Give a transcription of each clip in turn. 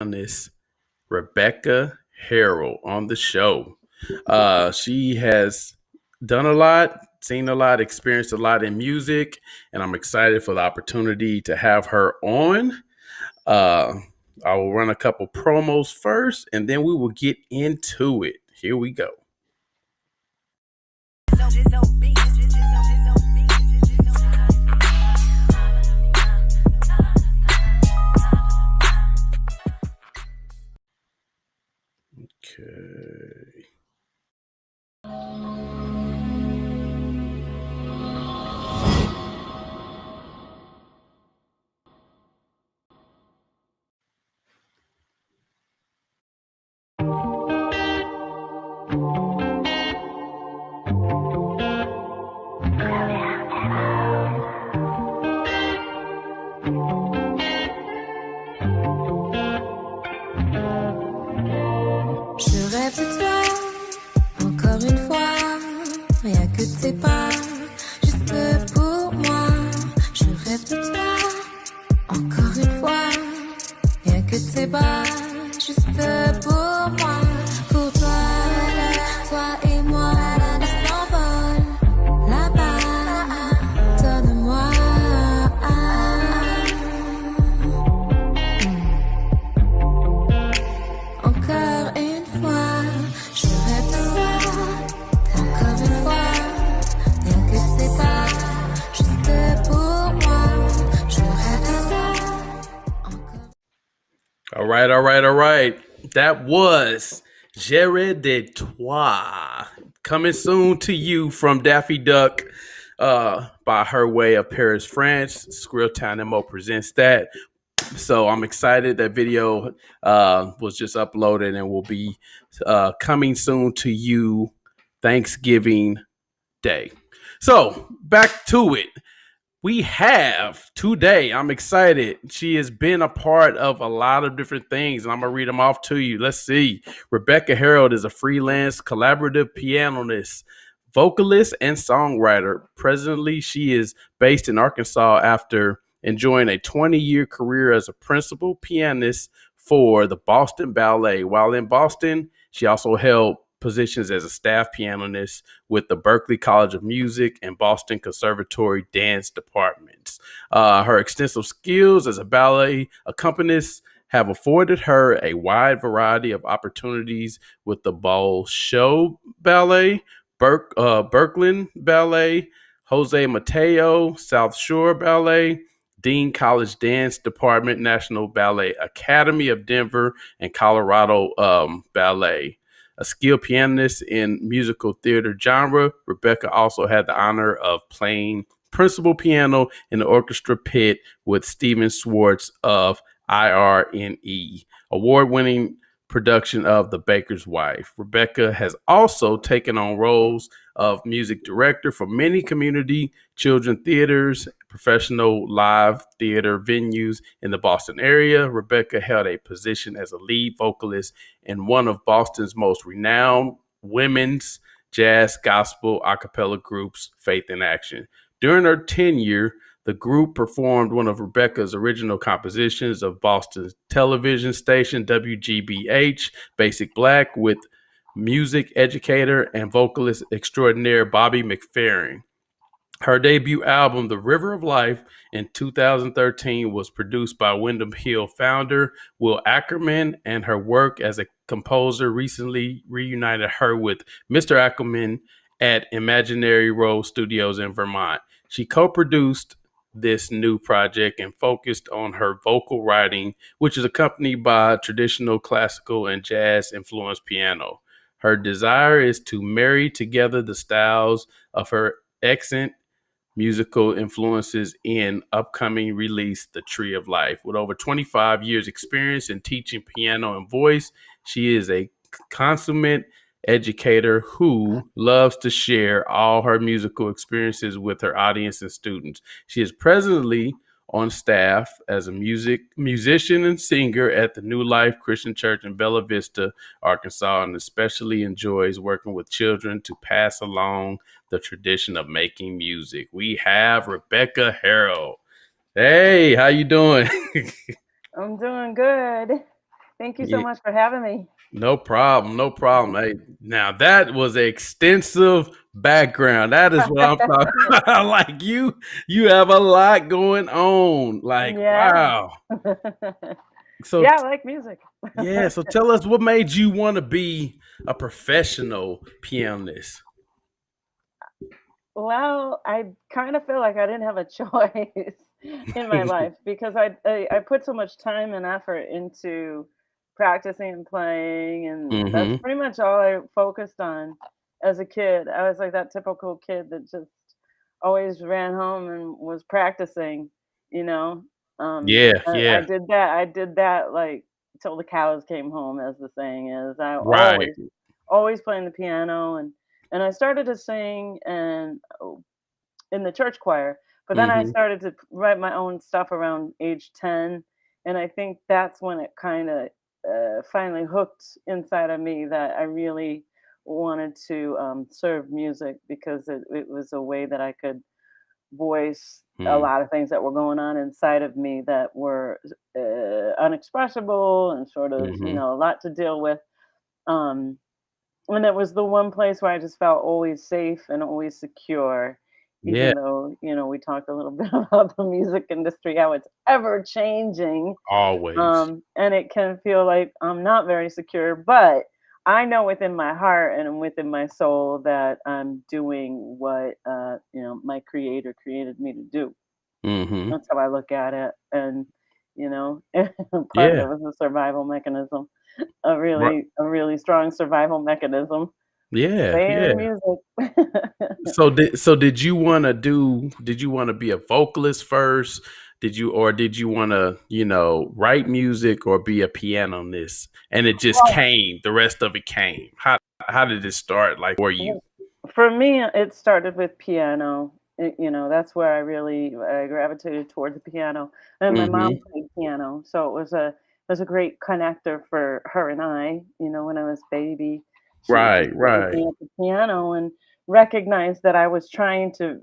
pianist Rebecca Harrold on the show. She has done a lot, seen a lot, experienced a lot in music, and I'm excited for the opportunity to have her on. Uh, I will run a couple promos first, and then we will get into it. Here we go. Okay. Je rêve de toi, encore une fois, rien que tes pas, juste pour moi. Je rêve de toi, encore une fois, rien que tes pas, juste pour moi. Pour toi, toi et moi, on s'envole là-bas, donne-moi. Encore une fois, je rêve de toi, encore une fois, rien que c'est pas, juste pour moi, je rêve de toi, encore. All right. That was Gere de Toi, coming soon to you from Daffy Duck by her way of Paris, France. ScrilltownHimself presents that. So I'm excited. That video was just uploaded and will be coming soon to you Thanksgiving Day. So back to it. We have today, I'm excited. She has been a part of a lot of different things, and I'm going to read them off to you. Let's see. Rebecca Harrold is a freelance collaborative pianist, vocalist, and songwriter. Presently, she is based in Arkansas after enjoying a 20-year career as a principal pianist for the Boston Ballet. While in Boston, she also held positions as a staff pianist with the Berklee College of Music and Boston Conservatory dance departments. Her extensive skills as a ballet accompanist have afforded her a wide variety of opportunities with the Bolshoi Ballet, Berklee Ballet, Jose Mateo, South Shore Ballet, Dean College Dance Department, National Ballet Academy of Denver, and Colorado Ballet. A skilled pianist in musical theater genre, Rebecca also had the honor of playing principal piano in the orchestra pit with Stephen Schwartz of IRNE, award-winning production of The Baker's Wife. Rebecca has also taken on roles of music director for many community children theaters, professional live theater venues in the Boston area. Rebecca held a position as a lead vocalist in one of Boston's most renowned women's jazz gospel a cappella groups, Faith in Action. During her tenure, the group performed one of Rebecca's original compositions of Boston's television station WGBH, Basic Black, with music educator and vocalist extraordinaire Bobby McFerrin. Her debut album, The River of Life, in 2013 was produced by Wyndham Hill founder Will Ackerman, and her work as a composer recently reunited her with Mr. Ackerman at Imaginary Road Studios in Vermont. She co-produced this new project and focused on her vocal writing, which is accompanied by traditional classical and jazz influenced piano. Her desire is to marry together the styles of her accent musical influences in upcoming release, The Tree of Life. With over 25 years experience in teaching piano and voice, she is a consummate educator who loves to share all her musical experiences with her audience and students. She is presently on staff as a musician and singer at the New Life Christian Church in Bella Vista, Arkansas, and especially enjoys working with children to pass along the tradition of making music. We have Rebecca Harrold. Hey, how you doing? I'm doing good. Thank you so Yeah, much for having me. no problem, no problem. Hey, now that was an extensive background. That is what I'm talking about. Like you have a lot going on. Like, Yeah. wow. So Yeah, I like music. yeah, so tell us what made you want to be a professional pianist. Well, I kind of feel like I didn't have a choice in my life because I put so much time and effort into practicing and playing, and that's Mm-hmm. pretty much all I focused on as a kid. I was like that typical kid that just always ran home and was practicing, you know. Yeah, I yeah. did that. I did that like till the cows came home, as the saying is. I Right. always playing the piano, and I started to sing and in the church choir, but then I Mm-hmm. started to write my own stuff around age 10, and I think that's when it kind of finally hooked inside of me that I really wanted to serve music because it was a way that I could voice a lot of things that were going on inside of me that were unexpressible and sort of, Mm-hmm. a lot to deal with. Um, and it was the one place where I just felt always safe and always secure, Yeah, even though, we talked a little bit about the music industry, how it's ever changing. always. And it can feel like I'm not very secure, but I know within my heart and within my soul that I'm doing what, my creator created me to do. Mm-hmm. That's how I look at it. And, part of Yeah. it was a survival mechanism, Right. a really strong survival mechanism. Yeah, Playing yeah. music. So did you want to be a vocalist first? Did you want to, write music or be a pianist? And it just Well, came, the rest of it came. How did it start like for you? for me, it started with piano. That's where I gravitated toward the piano. And my mom Mhm. played piano, so it was a great connector for her and I. When I was baby, she would just Right, sit with right. me at the piano and recognize that I was trying to,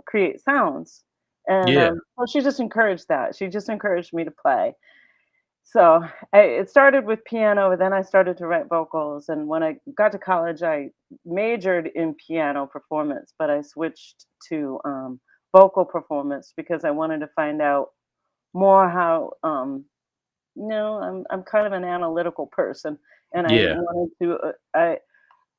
create sounds. And Yeah. well, she just encouraged that. She just encouraged me to play. So it started with piano, and then I started to write vocals. And when I got to college, I majored in piano performance, but I switched to vocal performance because I wanted to find out more how. I'm kind of an analytical person, and I Yeah. wanted to.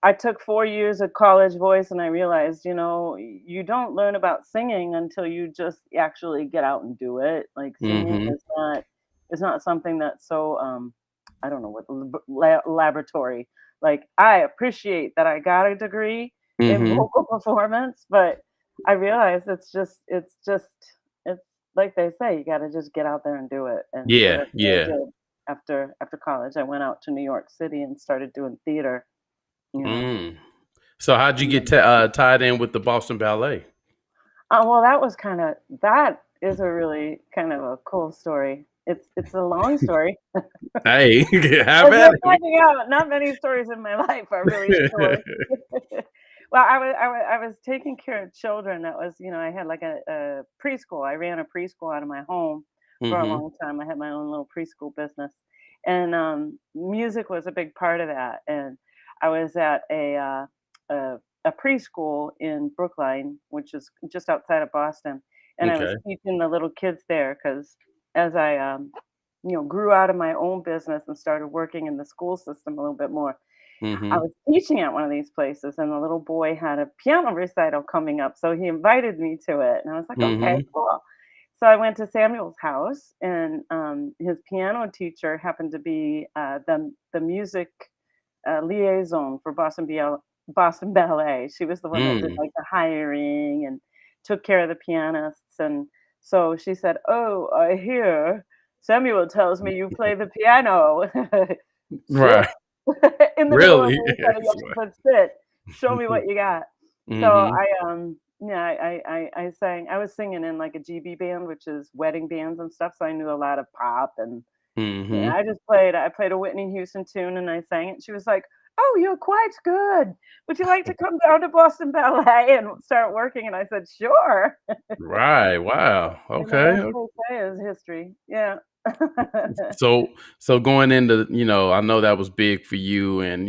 I took 4 years of college voice, and I realized, you don't learn about singing until you just actually get out and do it. Like singing Mhm. is not something that's so I don't know what laboratory. Like I appreciate that I got a degree in Mhm. vocal performance, but I realized it's it's like they say, you got to just get out there and do it. And so Yeah, that's what I yeah. did after college. I went out to New York City and started doing theater. You know, Mm. So how'd you and get then tied in with the Boston Ballet? well, that is a really kind of a cool story. It's a long story. Hey, have As at you're finding out, not many stories in my life are really short. it. Well, I was taking care of children. That was, I had like a preschool. I ran a preschool out of my home for a Mhm. long time. I had my own little preschool business, and music was a big part of that. And I was at a preschool in Brookline, which is just outside of Boston, and I was Okay. teaching the little kids there because as I grew out of my own business and started working in the school system a little bit more. I Mhm. was teaching at one of these places, and the little boy had a piano recital coming up, so he invited me to it, and I was like, "Okay, Mhm. cool." So I went to Samuel's house, and his piano teacher happened to be the music liaison for Boston Ballet. She was the one that did Mm. like the hiring and took care of the pianists, and so she said, "Oh, I hear Samuel tells me you play the piano. Sit." Right. In the middle of Really? what we said, yes, she said, "Sit. Show me what you got." So Mhm. I sang. I was singing in like a GB band, which is wedding bands and stuff, so I knew a lot of pop and yeah, Mhm. I played a Whitney Houston tune and I sang it. She was like, "Oh, you're quite good. Would you like to come down to Boston Ballet and start working?" And I said, "Sure." Right. Wow. And the rest, Okay. they say, is history. Yeah. So going into, I know that was big for you, and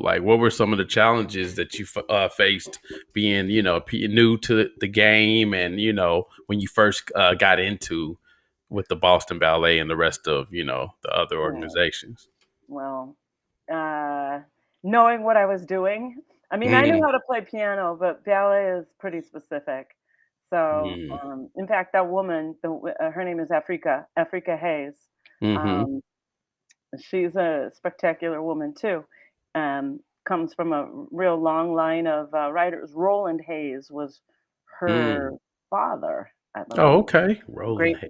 like what were some of the challenges that you faced being, new to the game, and when you first got into with the Boston Ballet and the rest of, the other Yeah. organizations. Well, uh, knowing what I was doing. I mean, I knew Mm, how to play piano, but ballet is pretty specific. So, mm, in fact, that woman, her name is Africa Hayes. mm-hmm, Um, she's a spectacular woman too. Comes from a real long line of writers. Roland Hayes was her mm. father, I Oh, believe. okay. Rolling Hay.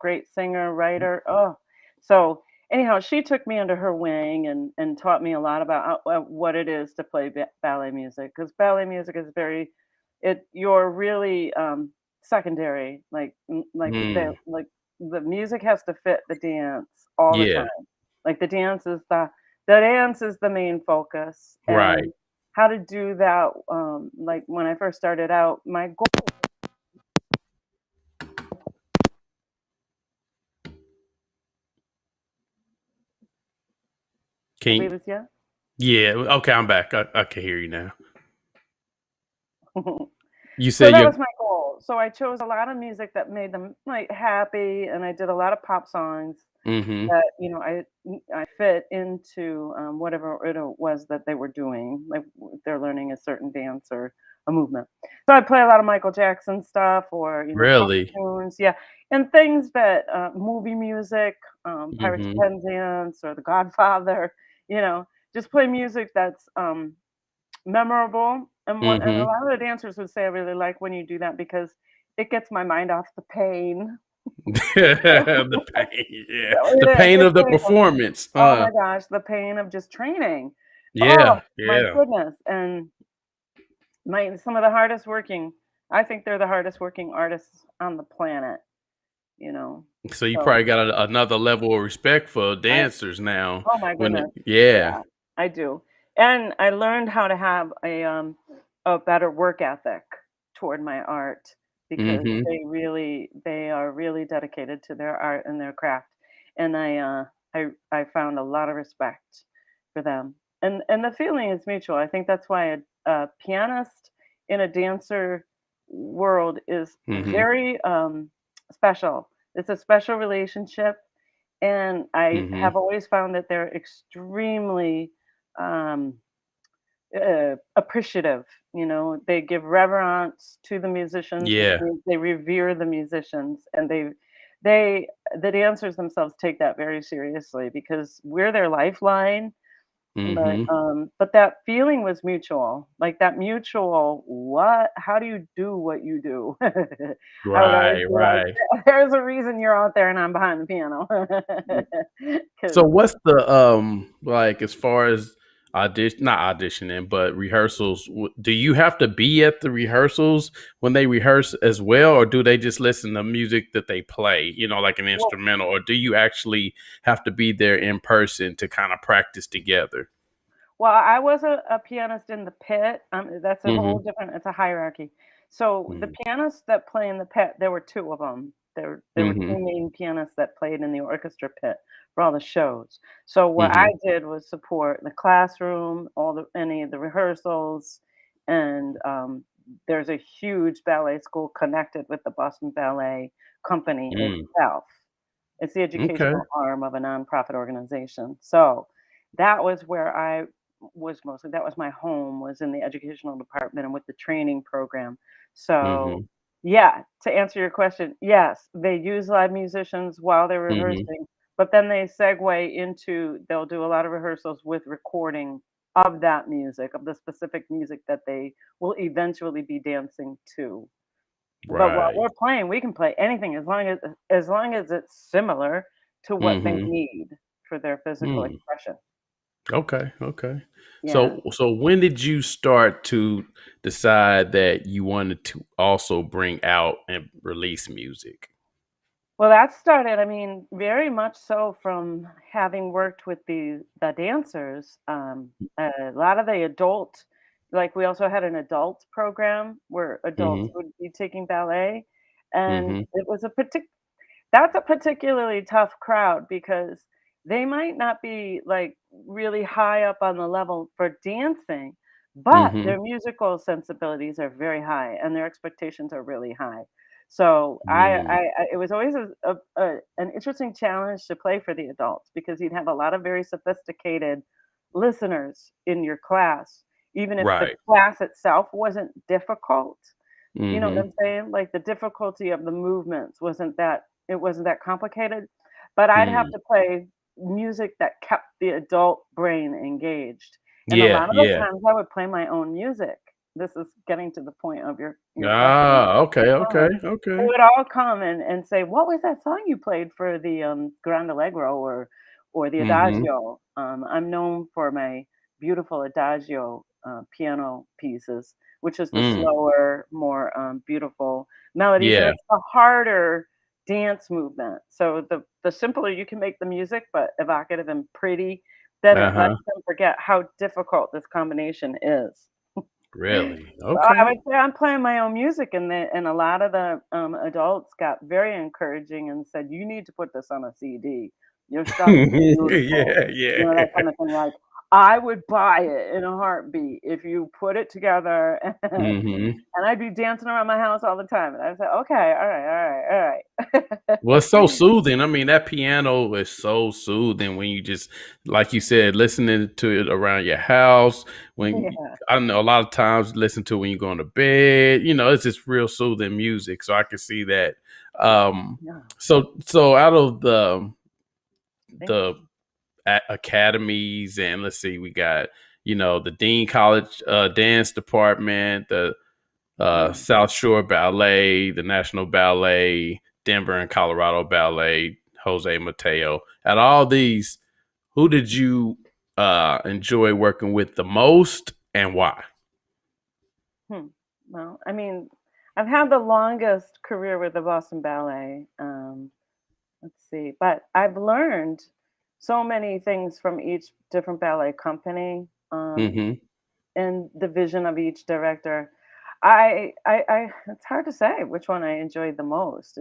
Great singer, writer. Oh, so anyhow, she took me under her wing and taught me a lot about what it is to play ballet music, because ballet music is very you're really secondary. Mm, Like the music has to fit the dance all the yeah. time. Like the dance is the main focus, Right. and how to do that. Like when I first started out, my goal, I Can believe, you, is yeah. yeah. Okay. I'm back. I can hear you now. You So said that you. was my goal. So I chose a lot of music that made them, like, happy, and I did a lot of pop songs Mm-hmm. that, I fit into, whatever it was that they were doing, like, if they're learning a certain dance or a movement. So I play a lot of Michael Jackson stuff or, pop Really. tunes, yeah, and things that, movie music, Pirates of Mm-hmm. Penzance or The Godfather, you know, just play music that's, memorable, and a Mm-hmm. lot of the dancers would say, "I really like when you do that because it gets my mind off the pain." The pain, yeah. So The pain it's of the painful. performance. Oh my gosh, the pain of just training. Oh Yeah, my yeah. goodness, and my some of the hardest working, I think they're the hardest working artists on the planet, you know? So you So, probably got another level of respect for I dancers now. oh my When goodness. yeah. Yeah, I do. And I learned how to have a better work ethic toward my art because Mhm. they are really dedicated to their art and their craft. And I found a lot of respect for them. And the feeling is mutual. I think that's why a pianist in a dancer world is Mhm. very special. It's a special relationship, and I Mhm. have always found that they're extremely, um, appreciative, they give reverence to the musicians, which Yeah. means they revere the musicians, and they the dancers themselves take that very seriously because we're their lifeline, Mhm. but that feeling was mutual, like that mutual, "What? How do you do what you do?" I would always Right, be like, right. "There's a reason you're out there and I'm behind the piano." So 'Cause what's the like as far as audition not auditioning but rehearsals, do you have to be at the rehearsals when they rehearse as well, or do they just listen to music that they play, like an well instrumental, or do you actually have to be there in person to kind of practice together? well, I was a pianist in the pit, that's a whole Mhm. different, it's a hierarchy. So, the Mhm. pianists that play in the pit, there were 2 of them. There were 2 Mhm. main pianists that played in the orchestra pit for all the shows. So, what I Mhm. did was support the classroom, any of the rehearsals, and, there's a huge ballet school connected with the Boston Ballet Company Mm. itself. It's the Okay. educational arm of a nonprofit organization. So, that was where I was mostly that was my home, was in the educational department and with the training program. So, Mhm. yeah, to answer your question, yes, they use live musicians while they're Mhm. rehearsing, but then they segue into they'll do a lot of rehearsals with recording of that music, of the specific music that they will eventually be dancing to. But while Right. we're playing, we can play anything as long as it's similar to what they Mhm. need for their physical Mm. expression. Okay, okay. Yeah. So when did you start to decide that you wanted to also bring out and release music? Well, that started, I mean, very much so from having worked with the dancers. A lot of the adult, like we also had an adult program where adults Mhm. would be taking ballet, and Mhm. it was a that's a particularly tough crowd because they might not be like really high up on the level for dancing, but Mhm. their musical sensibilities are very high and their expectations are really high. So Mm. it was always an interesting challenge to play for the adults because you'd have a lot of very sophisticated listeners in your class, even if the Right. class itself wasn't difficult. You know what Mhm. I'm saying? Like, the difficulty of the movements wasn't that complicated, but I'd have Mm. to play music that kept the adult brain engaged, and a Yeah, lot of the yeah. times I would play my own music. This is getting to the point of your question. Ah, okay, okay, They okay. would all come and say, "What was that song you played for the, Grand Allegro or the Mhm. Adagio?" I'm known for my beautiful Adagio, piano pieces, which is the Mm. slower, more, beautiful melodies, and Yeah. it's the harder dance movement. So the simpler you can make the music, but evocative and pretty, then it lets Uh-huh. them forget how difficult this combination is. Really? So I Okay. would say I'm playing my own music, and a lot of the, adults got very encouraging and said, "You need to put this on a CD. Your stuff is beautiful." Yeah, You yeah. know, that kind of thing, like, I would buy it in a heartbeat if you put it together, Mhm. and I'd be dancing around my house all the time, and I'd say, "Okay, all right." Well, it's so soothing. I mean, that piano is so soothing when you just, like you said, listening to it around your house. Yeah, I don't know, a lot of times listen to it when you're going to bed. It's just real soothing music. So I can see that. Um, yeah, so out of thank the you. academies, and let's see, we got the Dean College Dance Department, the Wow. South Shore Ballet, the National Ballet, Denver and Colorado Ballet, Jose Mateo. At all these, who did you enjoy working with the most, and why? Hmm. Well, I mean, I've had the longest career with the Boston Ballet. Let's see, but I've learned so many things from each different ballet company, Hmm. and the vision of each director. It's hard to say which one I enjoyed the most.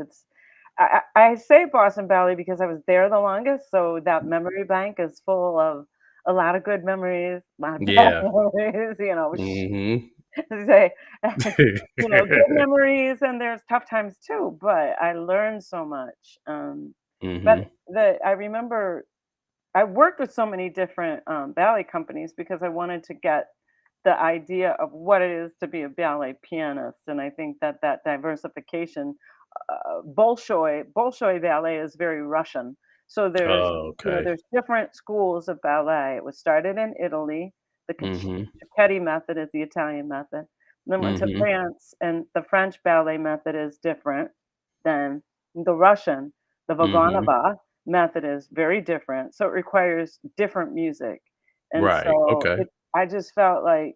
I say Boston Ballet because I was there the longest, so that memory bank is full of a lot of good memories, a lot of bad Yeah. memories, Hmm. say, good memories, and there's tough times too, but I learned so much. But Hmm. I remember I worked with so many different ballet companies because I wanted to get the idea of what it is to be a ballet pianist, and I think that diversification, Bolshoi Ballet is very Russian, so Oh, okay. there's different schools of ballet. It was started in Italy. The Hmm. Cecchetti method is the Italian method. Then went to Hmm. France, and the French ballet method is different than the Russian. The Hmm. Vaganova method is very different, so it requires different music, and Right. so Okay. I just felt like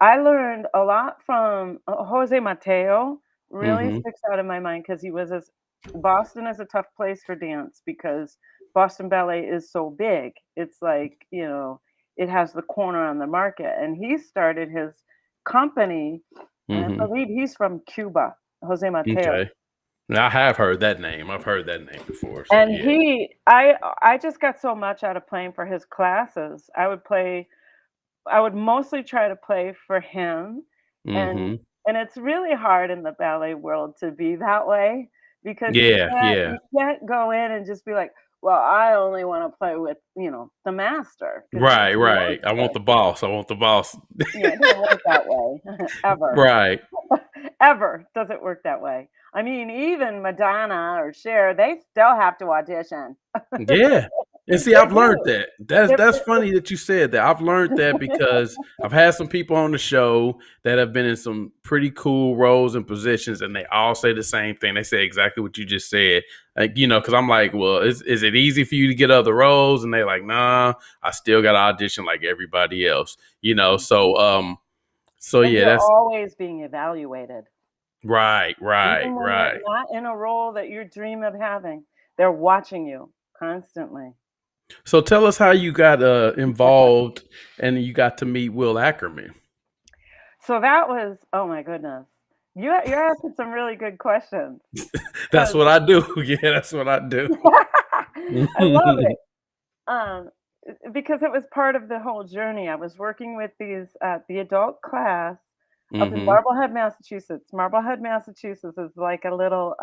I learned a lot from Jose Mateo. Really Hmm. sticks out in my mind because he was as Boston is a tough place for dance because Boston Ballet is so big. It's like, it has the corner on the market, and he started his company, and I Hmm. believe he's from Cuba, Jose Mateo. Okay. I have heard that name. I've heard that name before. So And yeah. I just got so much out of playing for his classes. I would mostly try to play for him, and Hmm. it's really hard in the ballet world to be that way because Yeah. Yeah. you can't go in and just be like, "Well, I only wanna play with, the master," 'cause it Right, doesn't work right. I want that the boss. I want the boss. yeah, it doesn't work that way, ever. Right. Ever doesn't work that way. I mean, even Madonna or Cher, they still have to audition. Yeah. And see, They I've learned do. that. That's If that's funny that you said that. I've learned that because I've had some people on the show that have been in some pretty cool roles and positions, and they all say the same thing. They say exactly what you just said. Like, because I'm like, well, is it easy for you to get other roles? And they're like, nah, I still got to audition like everybody else. Mhm. So And yeah, you're that's always being evaluated. Right, right, Even when you're right. not in a role that you dream of having, they're watching you constantly. So tell us how you got involved and you got to meet Will Ackerman. So that was, oh my goodness. You're asking some really good questions That's 'cause what I do. Yeah, that's what I do. I love it. Um, because it was part of the whole journey. I was working with the adult class up in Mhm. Marblehead, Massachusetts. Marblehead, Massachusetts is like a little,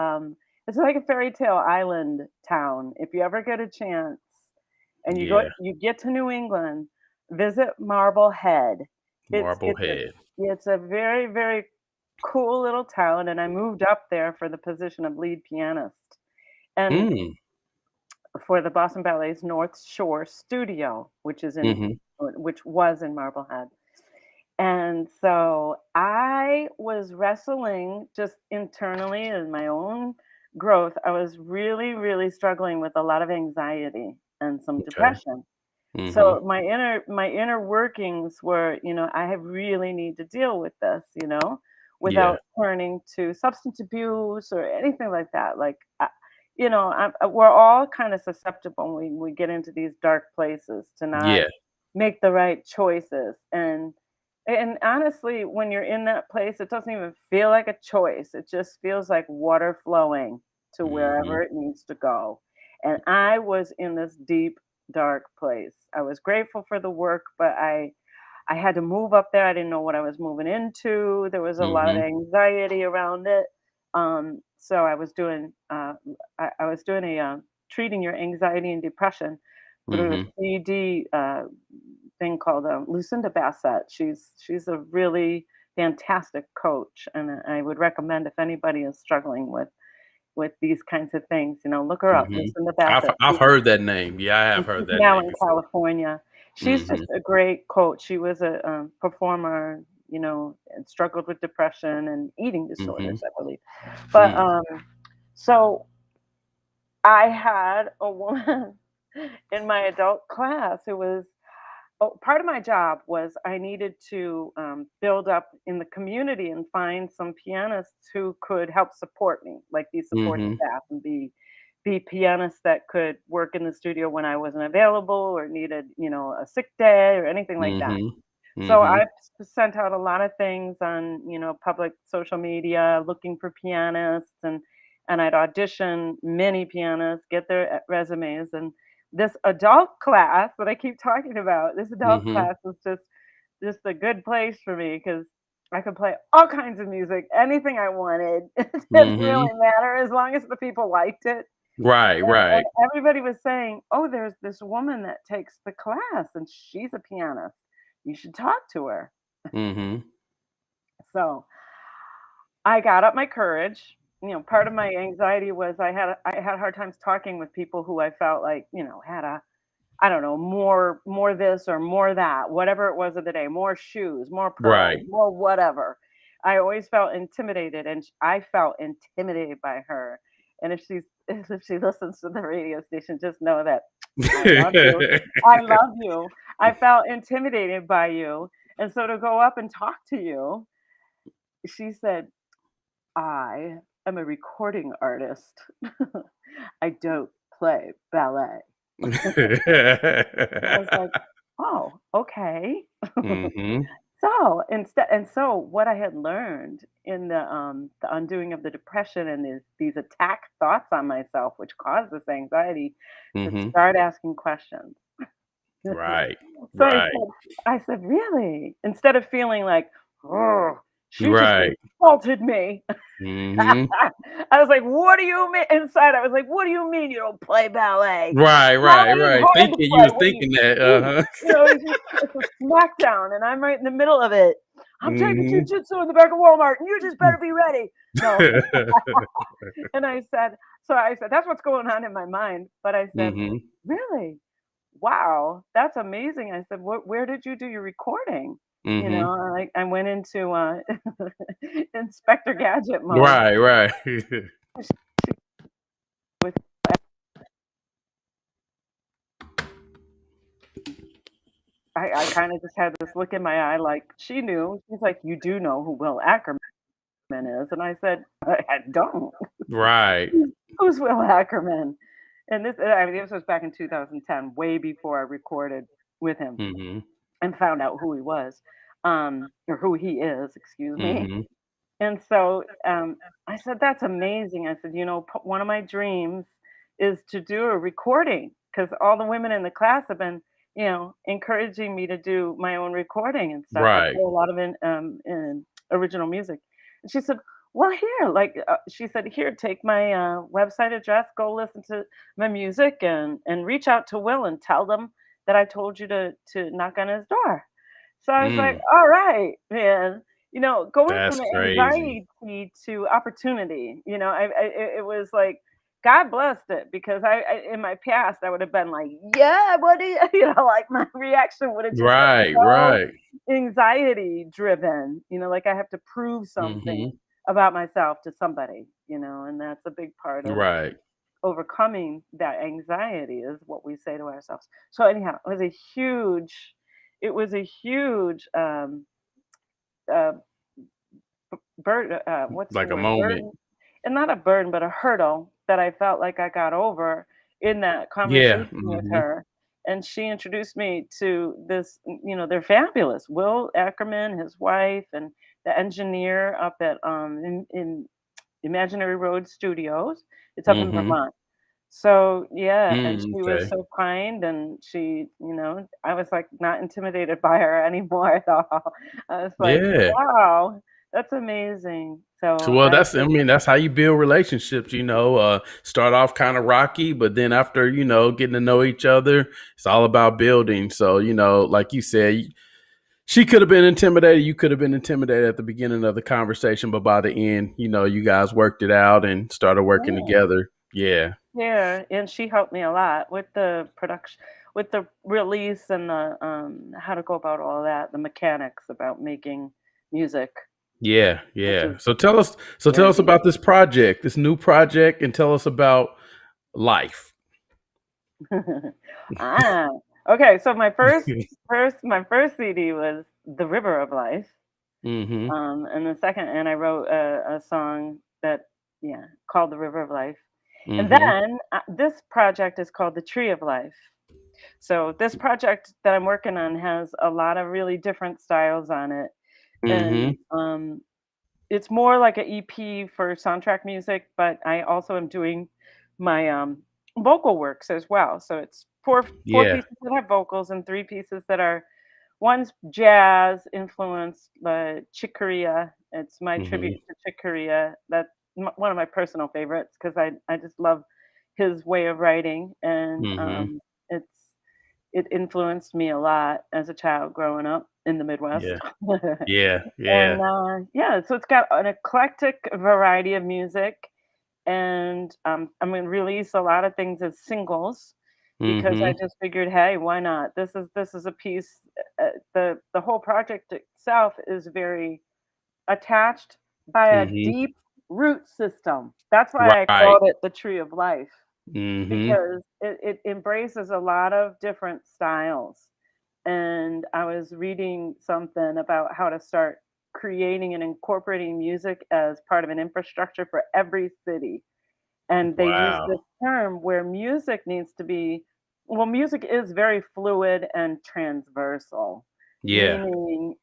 it's like a fairy tale island town. If you ever get a chance and Yeah, you get to New England, visit Marblehead. It's a Marblehead. it's a very, very cool little town, and I moved up there for the position of lead pianist. And Mm. for the Boston Ballet's North Shore studio, Mhm. which was in Marblehead. And so I was wrestling just internally in my own growth. I was really, really struggling with a lot of anxiety and some Okay. depression. Mhm. So my inner workings were, I really need to deal with this, Yeah. without turning to substance abuse or anything like that. Like, we're all kind of susceptible when we get into these dark places to not Yeah. make the right choices. And honestly, when you're in that place, it doesn't even feel like a choice. It just feels like water flowing to wherever Mhm. it needs to go. And I was in this deep, dark place. I was grateful for the work, but I had to move up there. I didn't know what I was moving into. There was a lot of Mhm. anxiety around it. So I was doing a treating your anxiety and depression through a Mhm. 3D thing called Lucinda Bassett. She's a really fantastic coach, and I would recommend if anybody is struggling with these kinds of things, look her up, Mhm. Lucinda I've Bassett. I've heard that name. Yeah, I have And heard she's that now name in before. California. She's just Mhm. a great coach. She was a, performer, and struggled with depression and eating Mhm. disorders, I believe. But, Mm. so I had a woman in my adult class who was part of my job was I needed to, build up in the community and find some pianists who could help support me, like be support Mhm. staff and be pianists that could work in the studio when I wasn't available or needed, a sick day or anything like that. Mhm. So Mhm. I've sent out a lot of things on, public social media looking for pianists, and I'd audition many pianists, get their resumes. And this adult class that I keep talking about, this adult Mhm. class was just a good place for me because I could play all kinds of music, anything I wanted. It didn't Mhm. really matter as long as the people liked it. Right, And right. everybody was saying, "Oh, there's this woman that takes the class and she's a pianist. You should talk to her." Mhm. So, I got up my courage. Part of my anxiety was I had hard times talking with people who I felt like, had a I don't know, more this or more that, whatever it was of the day, more shoes, more pearls, Right. more whatever. I always felt intimidated, and I felt intimidated by her. And if she's if she listens to the radio station, just know that I love you. I love you. I felt intimidated by you. And so to go up and talk to you, she said, "I am a recording artist. I don't play ballet." I was like, "Oh, okay." Mhm. So what I had learned in the undoing of the depression and these attack thoughts on myself, which caused this anxiety, to Mhm. start asking questions. Right. So Right. I said, "Really?" Instead of feeling like, "Oh, she just Right. insulted me." Mhm. I was like, "What do you mean?" Inside, I was like, "What do you mean you don't play ballet? Right, right, Ballet is right. hard to Thinking you play. was What do you thinking that, think?" uh-huh. It's a smackdown, and I'm right in the middle of it. "I'm taking Mhm. jujitsu in the back of Walmart, and you just better be ready." No. And I said, "That's what's going on in my mind." But I said, Mhm. "Really? Wow, that's amazing." I said, Where did you do your recording?" Mhm. I went into Inspector Gadget mode. Right, right. With I kind of just had this look in my eye, like she knew. She's like, "You do know who Will Ackerman?" is. And I said, I don't. Right. Who's Will Ackerman? And this was back in 2010, way before I recorded with him Mhm. and found out who he was, or who he is, excuse me. Mhm. And so I said, that's amazing. I said, one of my dreams is to do a recording because all the women in the class have been, encouraging me to do my own recording and stuff. I Right. play a lot of in original music. And she said, well, here, she said, here, take my website address, go listen to my music and reach out to Will and tell them that I told you to knock on his door. So I was like, Mm. all right, man. Going That's from crazy. anxiety to opportunity, it was like God blessed it because in my past I would have been like, yeah, what do you, like my reaction would have just been Right, so right. anxiety driven, like I have to prove something Mhm. about myself to somebody, and that's a big part of Right. overcoming that anxiety is what we say to ourselves. So anyhow, it was a huge uh, burden. What's the Like a word? moment. Burden, and not a burden, but a hurdle that I felt like I got over in that Yeah. conversation with Mhm. her. And she introduced me to this. They're fabulous. Will Ackerman, his wife, and the engineer up at in Imaginary Road Studios. It's up in Mhm. Vermont. So, yeah, and Mm, she was okay. so kind and I was like not intimidated by her anymore at all. I was like, Yeah. wow, that's amazing. So, So well, I I mean, that's how you build relationships, start off kind of rocky, but then after, getting to know each other, it's all about building. So, like you said, she could have been intimidated. You could have been intimidated at the beginning of the conversation, but by the end, you guys worked it out and started working yeah, together. Yeah. yeah, and she helped me a lot with the production, with the release and the how to go about all that, the mechanics about making music, Yeah. which Yeah. is So tell us very about this project, this new project, and tell us about life. Ah, okay, so my first CD was The River of Life, Mm-hmm. and the second and I wrote a song that yeah, called The River of Life. And Mm-hmm. then, this project is called The Tree of Life. So this project that I'm working on has a lot of really different styles on it, and, Mm-hmm. it's more like a EP for soundtrack music, but I also am doing my, vocal works as well. So it's four Yeah. pieces that have vocals and 3 pieces that are one's jazz influenced, Chick Corea. It's my tribute Mm-hmm. to Chick Corea. That's one of my personal favorites because I just love his way of writing, and, Mm-hmm. it's it influenced me a lot as a child growing up in the Midwest. Yeah. Yeah. And, Yeah. yeah, so it's got an eclectic variety of music, and, I'm gonna release a lot of things as singles because I Mm-hmm. just figured, "Hey, why not?" This is a piece, the whole project itself is very attached by a Mm-hmm. deep root system. That's why I Right. called it the Tree of Life Mm-hmm. because it embraces a lot of different styles. And I was reading something about how to start creating and incorporating music as part of an infrastructure for every city. And they use Wow. this term where music needs to be, well, music is very fluid and transversal, Yeah. meaning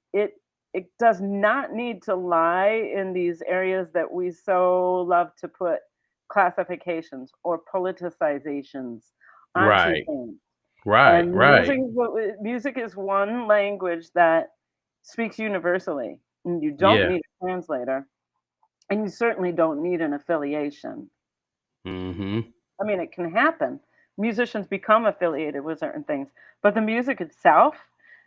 it does not need to lie in these areas that we so love to put classifications or politicizations onto Right. things. Right. And Right. music is one language that speaks universally, and you don't Yeah. need a translator, and you certainly don't need an affiliation. Mm-hmm. I mean, it can happen. Musicians become affiliated with certain things, but the music itself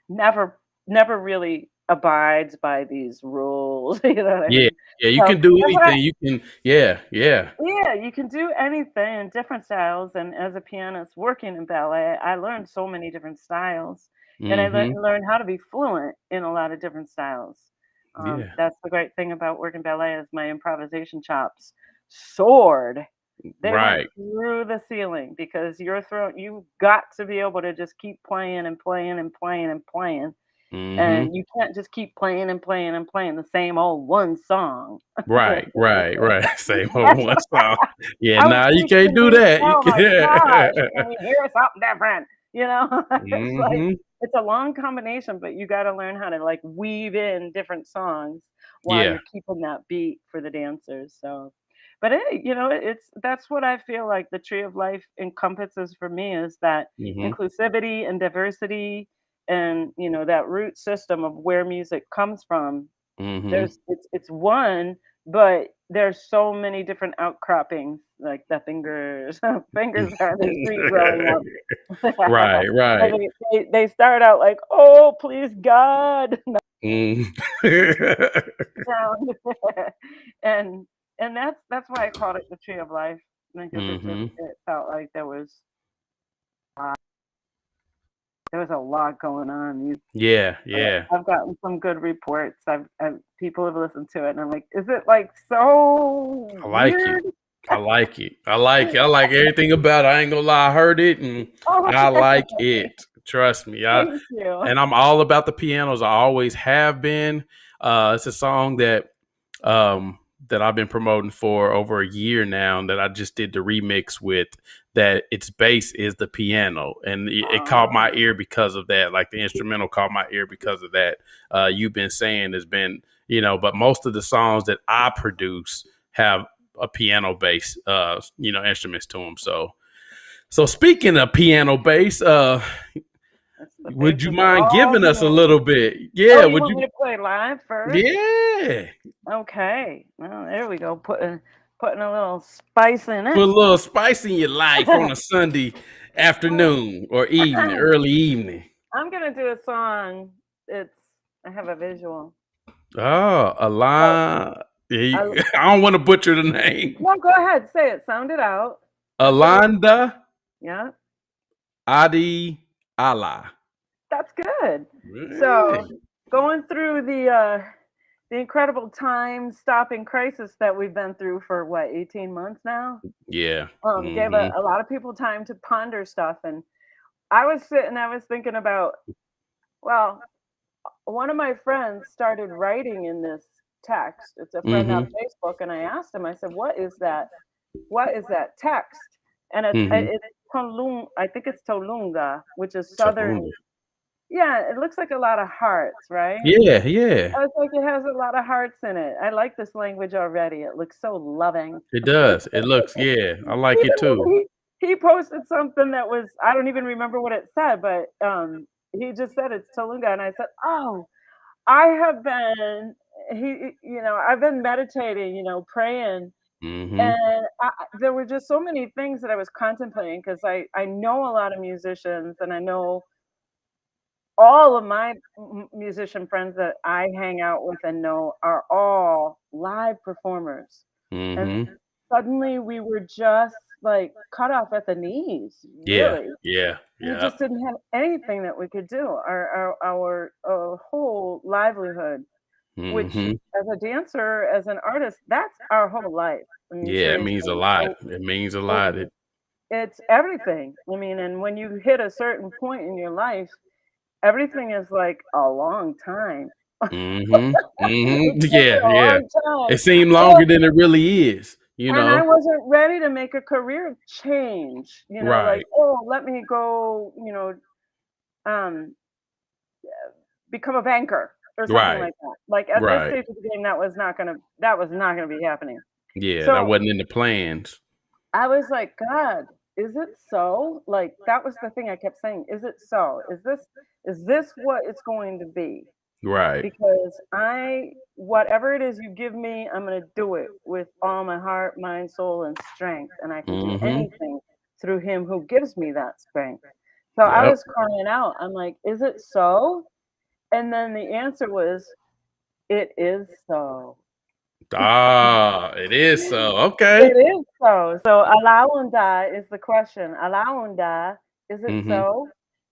never never really abides by these rules, you know what I Yeah. mean? Yeah. You So, can do that's why anything. You can. Yeah. Yeah. yeah, you can do anything in different styles, and as a pianist working in ballet, I learned so many different styles, and I Mm-hmm. learned how to be fluent in a lot of different styles. Yeah. That's the great thing about working ballet is my improvisation chops soared. They went Right. through the ceiling because you've got to be able to just keep playing and playing and playing and playing, Mm-hmm. And you can't just keep playing and playing and playing the same old one song. Right, right, right. Same old That's one what song. Yeah, I was nah, you can't teaching do me. that. You Oh my gosh, can can. we hear something different? You know, it's like Mm-hmm. it's a long combination, but you got to learn how to like weave in different songs while Yeah. you're keeping that beat for the dancers. So, but it's that's what I feel like the tree of life encompasses for me is that Mm-hmm. inclusivity and diversity and that root system of where music comes from. Mm-hmm. It's one, but there's so many different outcroppings, like the fingers. Fingers are the street growing up. Right, And right. they start out like, "Oh, please God." Mm. No. And that's why I called it the tree of life, because Mm-hmm. it felt like there was a lot going on. Yeah, yeah. I've gotten some good reports. People have listened to it, and I'm like, "Is it like so I like it. weird?" I like it. I like it. I like everything about it. I ain't gonna lie, I heard it and Oh, I like it. Trust me. thank you. And I'm all about the pianos. I always have been. It's a song um that I've been promoting for over a year now that I just did the remix with, that its bass is the piano. And it caught my Oh, ear because of that. Like the instrumental caught my ear because of that. You've been saying has been, but most of the songs that I produce have a piano bass, instruments to them. So speaking of piano bass, that's the would you basis of mind all giving us a music. little bit? Oh, Yeah, you would want me you? to play live first? Yeah, Okay. Well, there we go. Putting a little spice in put it. a little spice in your life on a Sunday afternoon or evening, early evening. I'm gonna do a song. It's I have a visual. Oh, Oh, Alon. I, I don't want to butcher the name. no, go ahead. Say it. Sound it out. That's what it. Alonda Yeah, Adi Allah. that's good. So Hey. going through the incredible time stopping crisis that we've been through for what 18 months now, Yeah. gave Mm-hmm. a lot of people time to ponder stuff. And I was thinking about, well, one of my friends started writing in this text. It's a friend on Mm-hmm. Facebook, and I asked him. I said, "What is that text?" And Mm-hmm. it's Tolung. I think it's Tolunga, which is southern. Tafunda. Yeah, it looks like a lot of hearts, right? Yeah, yeah. I was like, it has a lot of hearts in it. I like this language already. It looks so loving. It does. It looks, yeah. I like it Even too. when he posted something that was, I don't even remember what it said, but he just said it's Tolunga, and I said, "Oh, I have been I've been meditating, praying, Mm-hmm. and there were just so many things that I was contemplating because I know a lot of musicians, and I know all of my musician friends that I hang out with and know are all live performers, and Mm-hmm. suddenly we were just like cut off at the knees, Yeah. really. Yeah. We Yeah. just didn't have anything that we could do. Our whole livelihood, which Mm-hmm. as a dancer, as an artist, that's our whole life. I mean, Yeah, it means a seriously. lot. It means a It, lot. it's everything. I mean, and when you hit a certain point in your life, everything is like a long time. Mm-hmm. It's Mm-hmm. like Yeah, a yeah. long It time. seemed Well, longer than it really is, and I wasn't ready to make a career change, like, Right. oh, let me go, um, become a banker or something Right. like that. Like at this Right. stage of the game, that was not gonna be happening. Yeah, that So wasn't in the plans. I was like, God, is it so? Like that was the thing I kept saying. Is it so? Is this what it's going to be? Right. Because whatever it is you give me, I'm gonna do it with all my heart, mind, soul, and strength. And I can do Mm-hmm. anything through him who gives me that strength. So I Yep. was crying out. I'm like, is it so? And then the answer was, it is so. Ah, it is so. Okay. It is so. So alaunda is the question. Alaunda, is it Mm-hmm. so?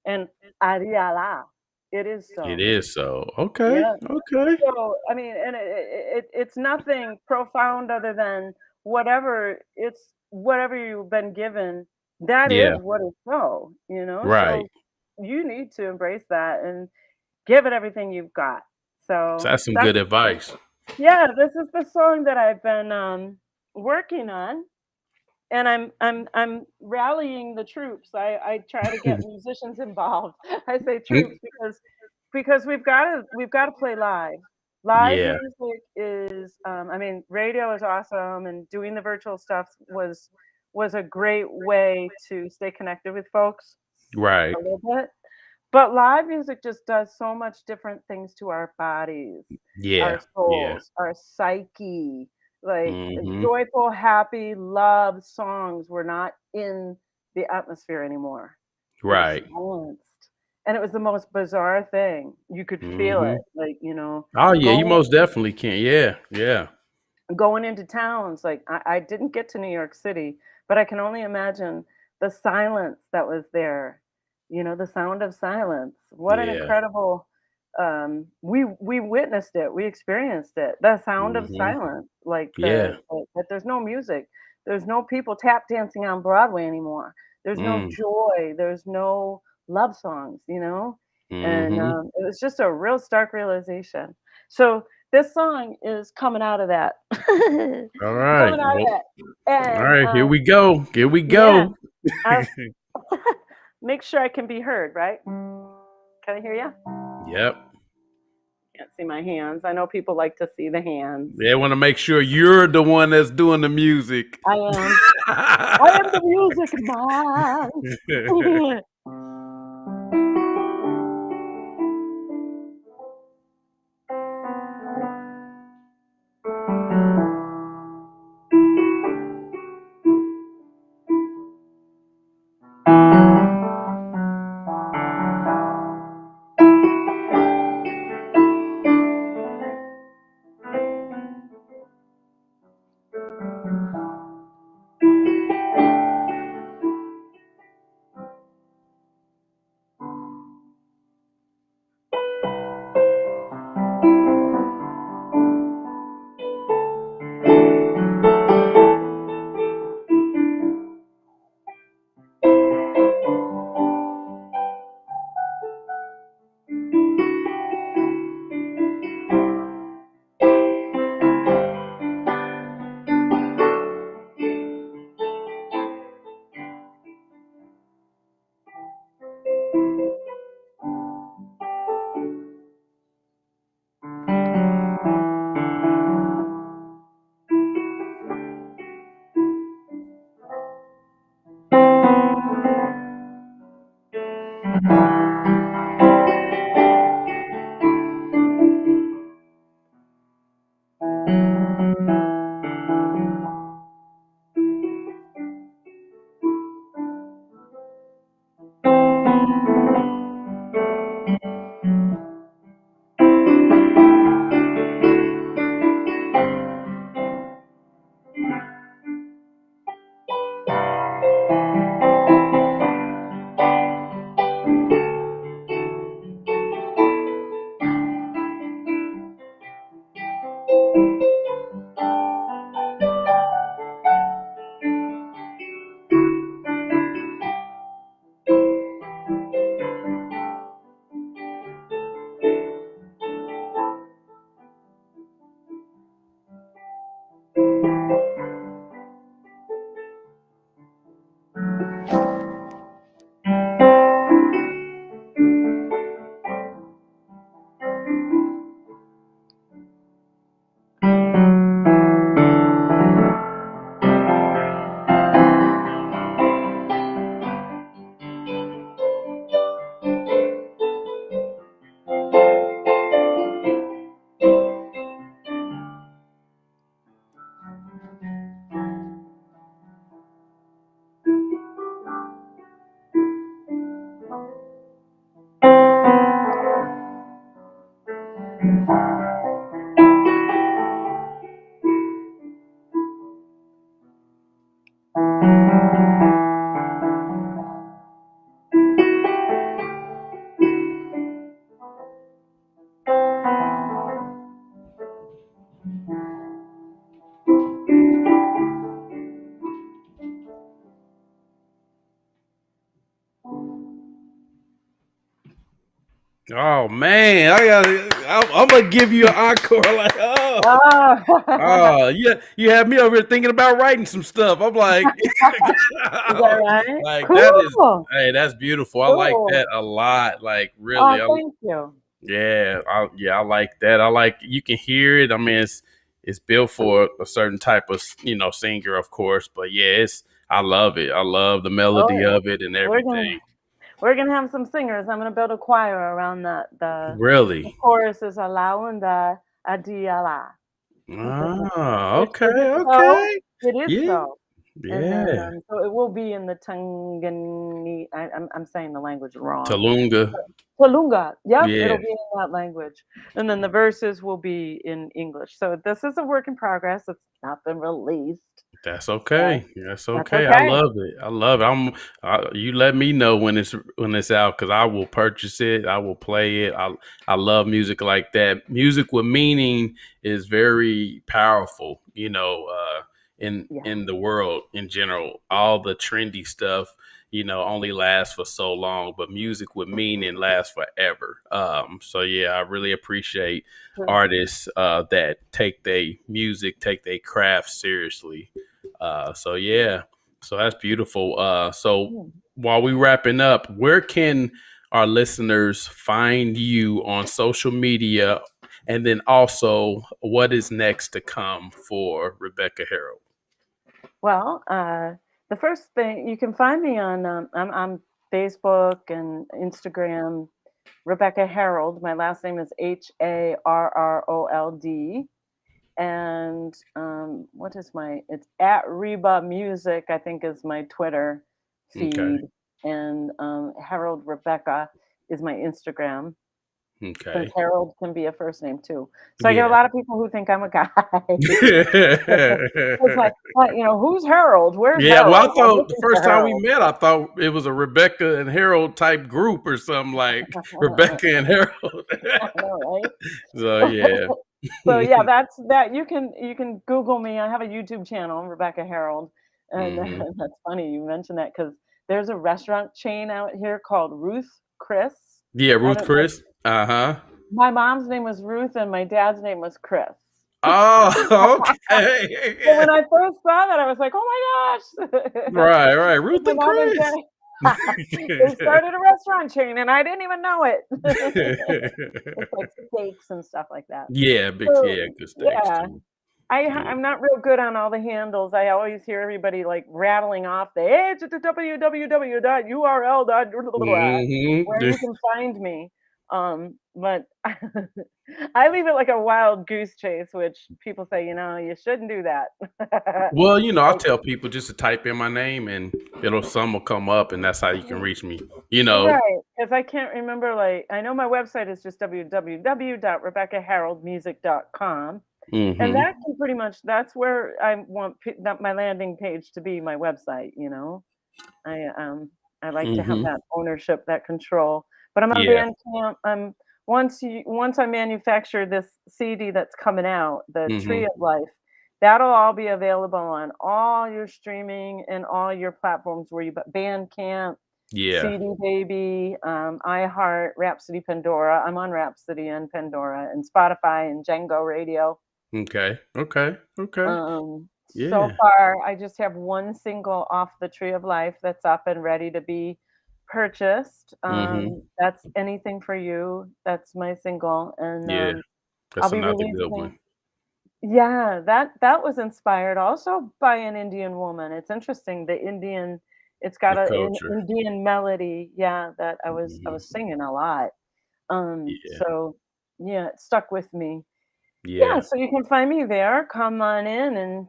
And ariala, it is It so. is so. Okay. Yeah. Okay. So I mean, and it's nothing profound other than whatever you've been given. That is Yeah. what is so. Right. So you need to embrace that and give it everything you've got. So So that's some that's good advice. yeah, this is the song that I've been working on, and I'm rallying the troops. I try to get musicians involved. I say troops because we've got to play live. Live Yeah, music is I mean, radio is awesome, and doing the virtual stuff was a great way to stay connected with folks right. a little bit. But live music just does so much different things to our bodies, our Yeah, yeah. souls, our psyche. Like Mhm. joyful, happy, love songs were not in the atmosphere anymore. It was Right. silenced. And it was the most bizarre thing. You could feel it. Mhm. Like, Oh yeah, you going most definitely can. Yeah, yeah. going into towns, like I didn't get to New York City, but I can only imagine the silence that was there. The sound of silence. What an Yeah. incredible we witnessed it, we experienced it. The sound of Mhm. silence, like Yeah. that there's no music. There's no people tap dancing on Broadway anymore. There's no Mm. joy, there's no love songs. And Mhm. it was just a real stark realization. So this song is coming out of that. All Coming right. out of Well, that. all And, right, here we go. Here we yeah, go. I make sure I can be heard, right? Can I hear you? Yep. Can't see my hands. I know people like to see the hands. They want to make sure you're the one that's doing the music. I am. I am the music man. Oh man, I'm gonna give you an encore. Like, oh, Oh, oh, yeah, you have me over here thinking about writing some stuff. I'm like, is that right? like that is, Cool, hey, that's beautiful. I like cool. that a lot. Like, really, Oh, thank you. yeah, I like that. I like you can hear it. I mean, it's built for a certain type of singer, of course. But yeah, I love it. I love the Oh, melody yeah. of it and We're gonna everything. we're gonna have some singers. I'm gonna build a choir around that. The Really. chorus is Alaunda Adiala. Ah, Which okay, is it so? okay. It is Yeah, so. And then, yeah. so it will be in the Tangani. I'm saying the language wrong. Talunga. Kalunga. Yep, Yeah, it'll be in that language. And then the verses will be in English. So this is a work in progress. It's not been released. that's But okay. That's that's okay. I okay. love it. I love it. You let me know when it's out because I will purchase it. I will play it. I love music like that. Music with meaning is very powerful. Yeah. In the world in general, all the trendy stuff, only lasts for so long, but music with meaning lasts forever. So yeah, I really appreciate Sure. artists that take their craft seriously. So yeah, so that's beautiful. So Yeah. while we wrapping up, where can our listeners find you on social media? And then also, what is next to come for Rebecca Harrold? Well, the first thing you can find me on, I'm on Facebook and Instagram. Rebecca Harrold. My last name is Harrold. And what is it's at Reba Music, I think is my Twitter Okay, feed. And Harold Rebecca is my Instagram, since okay, Harold can be a first name too. So I get a yeah. lot of people who think I'm a guy. It's like, who's Harold? Where's Yeah, well, I Harold? I'm thought the looking for first time we Harold. met, I thought it was a Rebecca and Harold type group or something like Rebecca and Harold. I know, So right? yeah. So yeah, that's that. You can Google me. I have a YouTube channel, Rebecca Harold, and Hmm. that's funny you mentioned that because there's a restaurant chain out here called Ruth Chris. Yeah, I Ruth don't know. Chris. Uh-huh. My mom's name was Ruth and my dad's name was Chris. Oh, So when okay. I first saw that, I was like, "Oh my gosh!" Right, right. Because Ruth my and mom and Chris. dad, they started a restaurant chain, and I didn't even know it. It's like steaks and stuff like that. Yeah, big So yeah, good steaks yeah. too. Yeah. I'm not real good on all the handles. I always hear everybody like rattling off the www.url. Where Hmm. you can find me. But I leave it like a wild goose chase, which people say, you shouldn't do that. Well, I Like, tell people just to type in my name and some will come up and that's how you can reach me. right, because I can't remember. Like, I know my website is just www.rebeccaharoldmusic.com. And Hmm. that can pretty much that's where I want that my landing page to be my website, I like to have Hmm. that ownership, that control. But I'm on Yeah. Bandcamp. Once I manufacture this CD that's coming out, the Tree Hmm. of Life, that'll all be available on all your streaming and all your platforms where you but Bandcamp, Yeah. CD Baby, iHeart, Rhapsody Pandora. I'm on Rhapsody and Pandora and Spotify and Django Radio. Okay. Okay. Okay. So Yeah. far, I just have one single off the Tree of Life that's up and ready to be purchased. Hmm. That's Anything for You. That's my single, and Yeah. I'll That's be another good releasing. one. Yeah, that was inspired also by an Indian woman. It's interesting. It's got The an culture. Indian melody. Yeah, that I was Hmm. singing a lot. Yeah. So yeah, it stuck with me. Yeah, Yeah. so you can find me there. Come on in, and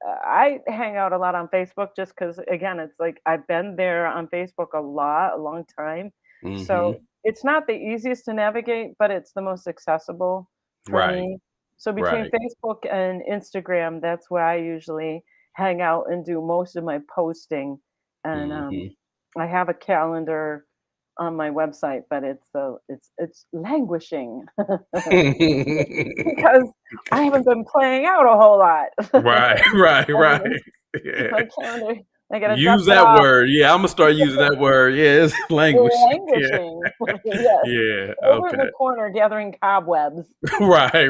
I hang out a lot on Facebook just because, again, it's like I've been there on Facebook a long time. Hmm. So it's not the easiest to navigate, but it's the most accessible for Right. me. So between Right. Facebook and Instagram, that's where I usually hang out and do most of my posting. And Hmm. I have a calendar on my website, but it's languishing. Because I haven't been playing out a whole lot. Right. Right. I Right. mean, Yeah. my calendar I gotta Use dust it that off. word. Yeah, I'm gonna start using that word. Yeah, it's language. Yeah, Languishing. Yes. yeah. Over in Okay. the corner gathering cobwebs. Right.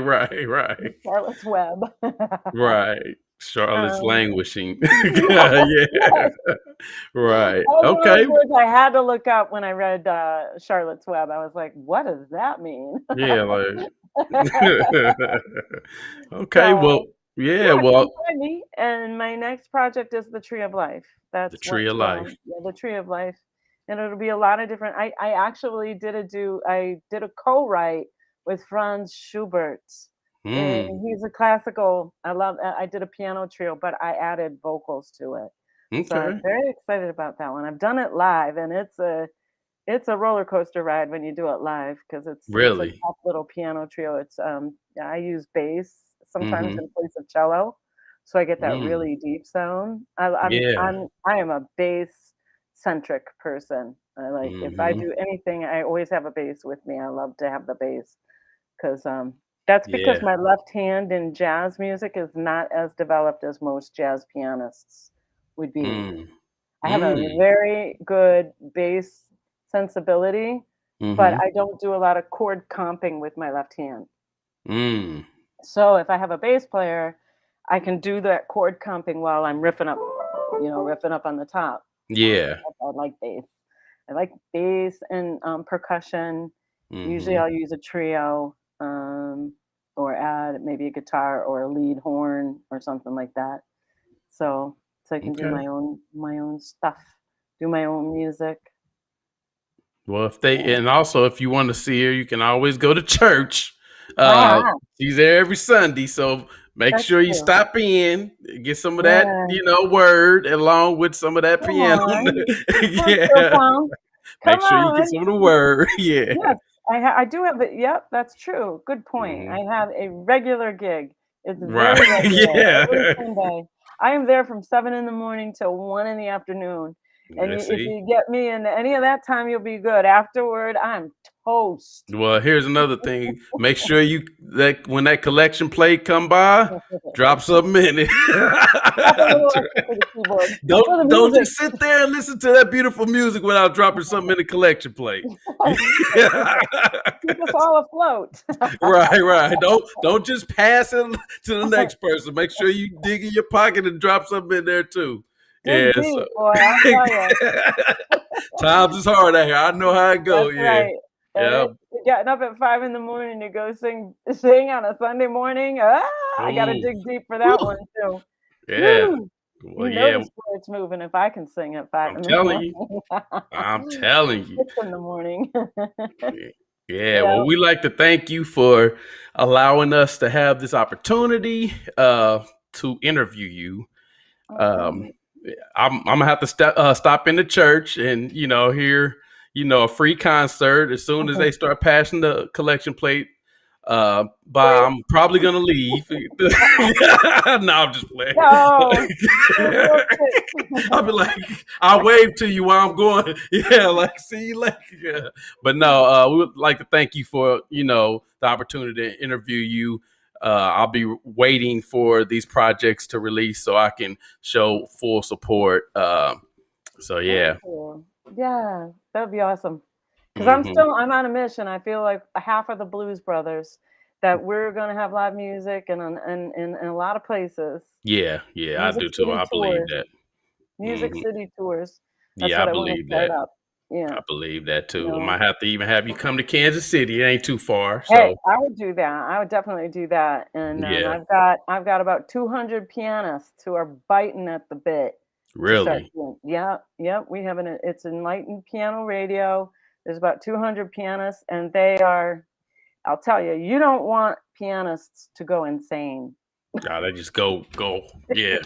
Charlotte's Web. Right. Charlotte's um, languishing. yes, Yeah. yes. Right. That was one of Okay. those words I had to look up when I read Charlotte's Web. I was like, what does that mean? Yeah, like okay, well, So yeah, yeah, come well, find me. And my next project is the Tree of Life. the That's tree of life. yeah, the Tree of Life. And it'll be a lot of different I actually I did a co-write with Franz Schubert. And Mm, he's a classical. I did a piano trio, but I added vocals to it. So I'm okay. very excited about that one. I've done it live and it's a roller coaster ride when you do it live because it's a Really? tough little piano trio. Yeah, I use bass sometimes Mhm. in place of cello, so I get that Mm. really deep sound. Yeah. I am a bass centric person. I like if I Mhm. do anything, I always have a bass with me. I love to have the bass because that's because Yeah. my left hand in jazz music is not as developed as most jazz pianists would be. Mm. I have a Mm. very good bass sensibility, but Mhm. I don't do a lot of chord comping with my left hand. Mm. So if I have a bass player, I can do that chord comping while I'm riffing up on the top. Yeah. I like bass. I like bass and percussion. Usually Mhm. I'll use a trio or add maybe a guitar or a lead horn or something like that. So I can do Okay. my own stuff, do my own music. Well, if they Yeah. and also if you want to see her, you can always go to church. Ah, She's there every Sunday, so make that's sure you true. stop in, get some of that, Yeah. word along with some of that Come piano. on. Come on, Yeah. Skilltown. Make Come sure you get on. some of the word. Yeah. Yes, I do have it. Yep, that's true. Good point. I Mhm. have a regular gig. It's Right. very regular every Yeah. Sunday. I am there from 7 in the morning till 1 in the afternoon. And Let's if see. you get me in any of that time, you'll be good. Afterward, I'm toast. Well, here's another thing. Make sure you that when that collection plate come by, drop something in Drop a little it. extra for the keyboard. For the Don't music. just sit there and listen to that beautiful music without dropping something in the collection plate. Keep us all afloat. Right. Don't just pass it to the next person. Make sure you dig in your pocket and drop something in there too. Yeah. Dig So deep, boy, I'll tell you. times is hard out here. I know how it go. That's Yeah. right. And Yeah. it's getting up at 5 in the morning to go sing on a Sunday morning. Ah, I gotta Boom. dig deep for that Woo. one too. Yeah. Woo! Well, You know yeah. the spirit's moving if I can sing at 5 I'm in the telling you. morning. I'm telling you. 6 in the morning. Yeah. Yeah, Yeah. well, we like to thank you for allowing us to have this opportunity to interview you. Um, Okay. I'm gonna have to stop in the church and hear a free concert as soon as they start passing the collection plate. By I'm probably gonna leave. No, I'm just playing. No, you're real sick. I'll be like, I'll wave to you while I'm going. Yeah, like see you later. Yeah. But no, we would like to thank you for the opportunity to interview you. I'll be waiting for these projects to release so I can show full support. So Thank yeah. you. Yeah, that'd be awesome. Because Hmm. I'm on a mission. I feel like half of the Blues Brothers that we're gonna have live music and in a lot of places. Yeah, I Music do too. City I believe tours. that. Music Hmm. City tours. That's Yeah, I what I want to believe start that. up. Yeah, I believe that you too. I know. might have to even have you come to Kansas City. It ain't too far. Hey, So I would do that. I would definitely do that. And yeah, I've got about 200 pianists who are biting at the bit to start really. doing. Yeah, yeah. We have it's Enlightened Piano Radio. There's about 200 pianists, and they are. I'll tell you, you don't want pianists to go insane. Nah, they just go. Yeah.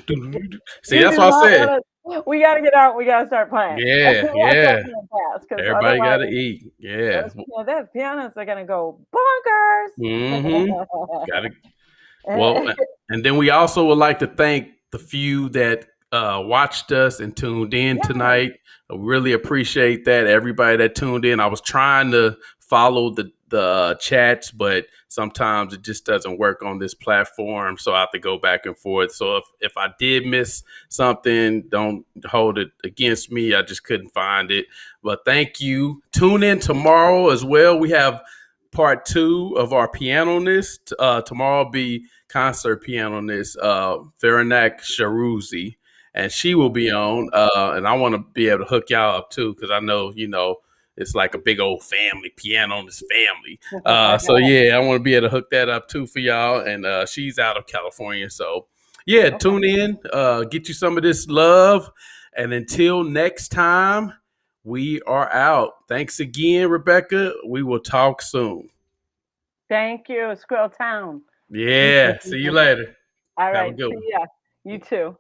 See, You that's do what I not said. want to. We got to get out. We got to start playing. We Yeah, got to start yeah. playing fast because Everybody got to otherwise, eat. Yeah. those pianists are gonna go bonkers. Mm-hmm. Got to. Well, and then we also would like to thank the few that watched us and tuned in Yeah. tonight. I really appreciate that. Everybody that tuned in. I was trying to follow the the chats, but sometimes it just doesn't work on this platform, so I have to go back and forth. So if I did miss something, don't hold it against me. I just couldn't find it. But thank you. Tune in tomorrow as well. We have part 2 of our pianist. Tomorrow will be concert pianist Veranak Sharuzi, and she will be on. And I want to be able to hook y'all up too, because I know, it's like a big old family, pianist family. So yeah, I want to be able to hook that up too for y'all. And she's out of California. So yeah, tune in, get you some of this love. And until next time, we are out. Thanks again, Rebecca. We will talk soon. Thank you, Skrilltown. Yeah. See you later. All Have a right. good See one. ya. You too.